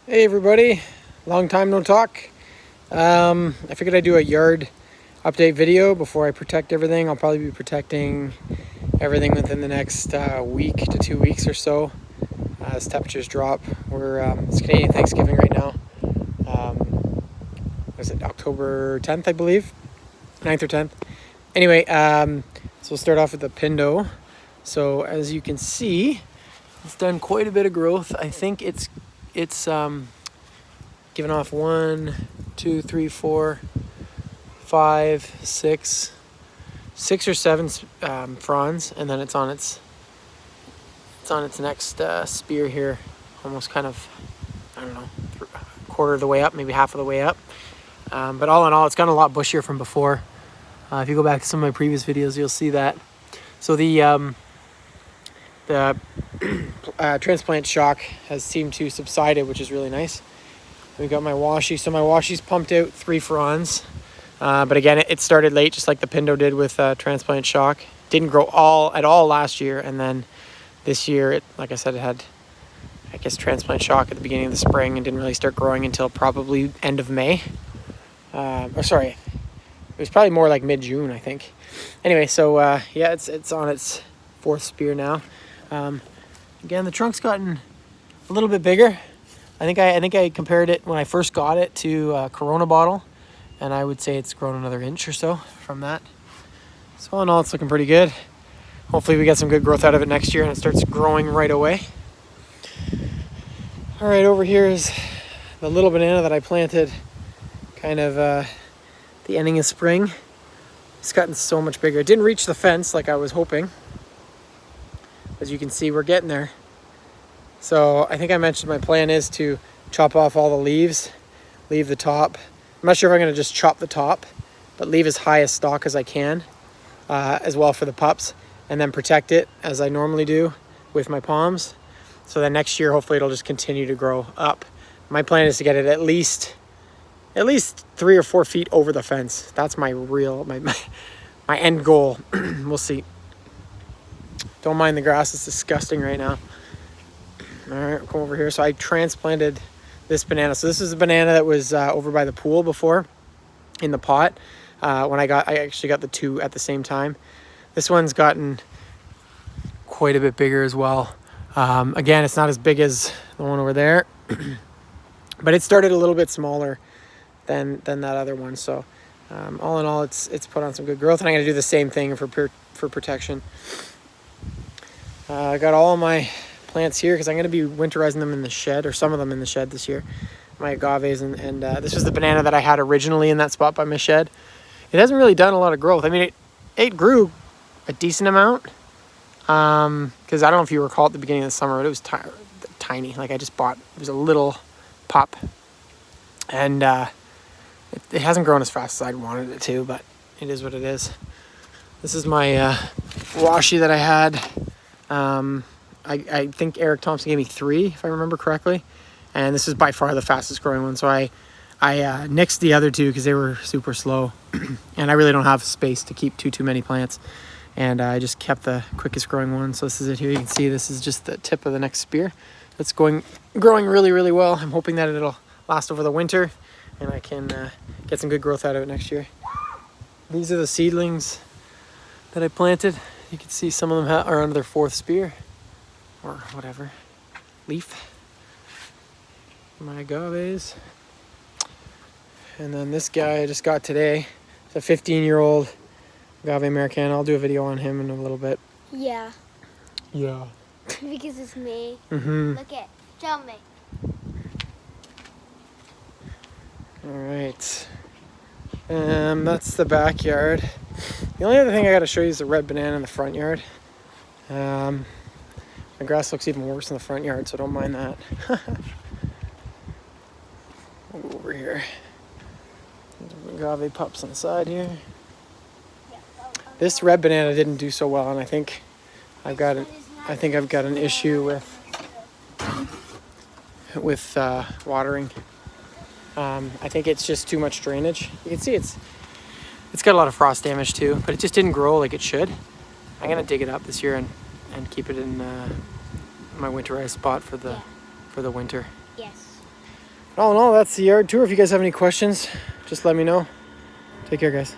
Hey everybody, long time no talk. I figured I'd do a yard update video before I protect everything. I'll probably be protecting everything within the next week to 2 weeks or so as temperatures drop. It's Canadian Thanksgiving right now. Was it October 10th, I believe? 9th or 10th. Anyway, so we'll start off with the Pindo. So as you can see, it's done quite a bit of growth. I think it's giving off 1, 2, 3, 4, 5, 6 or 7 fronds, and then it's on its next spear here, almost kind of, I don't know, quarter of the way up, maybe half of the way up. But all in all, it's gotten a lot bushier from before. If you go back to some of my previous videos, you'll see that. So the transplant shock has seemed to subsided, which is really nice. We got my washi. So my washi's pumped out 3 fronds. But again, it started late, just like the Pindo did with transplant shock. Didn't grow at all last year. And then this year, like I said, it had, I guess, transplant shock at the beginning of the spring and didn't really start growing until probably end of May. It was probably more like mid-June, I think. Anyway, so yeah, it's on its 4th spear now. Again, the trunk's gotten a little bit bigger. I think I compared it when I first got it to a Corona bottle, and I would say it's grown another inch or so from that. So all in all, it's looking pretty good. Hopefully we get some good growth out of it next year and it starts growing right away. All right, over here is the little banana that I planted kind of the ending of spring. It's gotten so much bigger. It didn't reach the fence like I was hoping. As you can see, we're getting there. So I think I mentioned my plan is to chop off all the leaves, leave the top. I'm not sure if I'm going to just chop the top, but leave as high a stalk as I can, as well for the pups, and then protect it as I normally do with my palms. So then next year, hopefully it'll just continue to grow up. My plan is to get it at least 3 or 4 feet over the fence. That's my end goal. We'll see. Don't mind the grass, it's disgusting right now. All right, we'll come over here. So I transplanted this banana. So this is a banana that was over by the pool before in the pot. I actually got the 2 at the same time. This one's gotten quite a bit bigger as well. Again, it's not as big as the one over there, but it started a little bit smaller than that other one. So all in all, it's put on some good growth, and I'm going to do the same thing for protection. I got all my plants here because I'm going to be winterizing them in the shed, or some of them in the shed this year. My agaves, and this was the banana that I had originally in that spot by my shed. It hasn't really done a lot of growth. I mean, it grew a decent amount, because I don't know if you recall at the beginning of the summer, but it was tiny. Like I just bought, it was a little pup, and it hasn't grown as fast as I'd wanted it to, but it is what it is. This is my washi that I had. I think Eric Thompson gave me 3, if I remember correctly. And this is by far the fastest growing one. So I nixed the other 2 because they were super slow. And I really don't have space to keep too many plants. And I just kept the quickest growing one. So this is it here. You can see this is just the tip of the next spear. It's growing really, really well. I'm hoping that it'll last over the winter and I can get some good growth out of it next year. These are the seedlings that I planted. You can see some of them are under their 4th spear or whatever leaf. My agaves. And then this guy I just got today. It's a 15-year-old agave Americana. I'll do a video on him in a little bit. Yeah. Yeah. Because it's me. Mm-hmm. Look it. Show me. All right. That's the backyard. The only other thing I got to show you is the red banana in the front yard. My grass looks even worse in the front yard, so don't mind that. We'll go over here. Agave pups on the side here. This red banana didn't do so well, and I think I've got an issue with watering. I think it's just too much drainage. You can see it's got a lot of frost damage too, but it just didn't grow like it should. I'm gonna dig it up this year and keep it in my winterized spot for the winter. Yes. All in all, that's the yard tour. If you guys have any questions, just let me know. Take care, guys.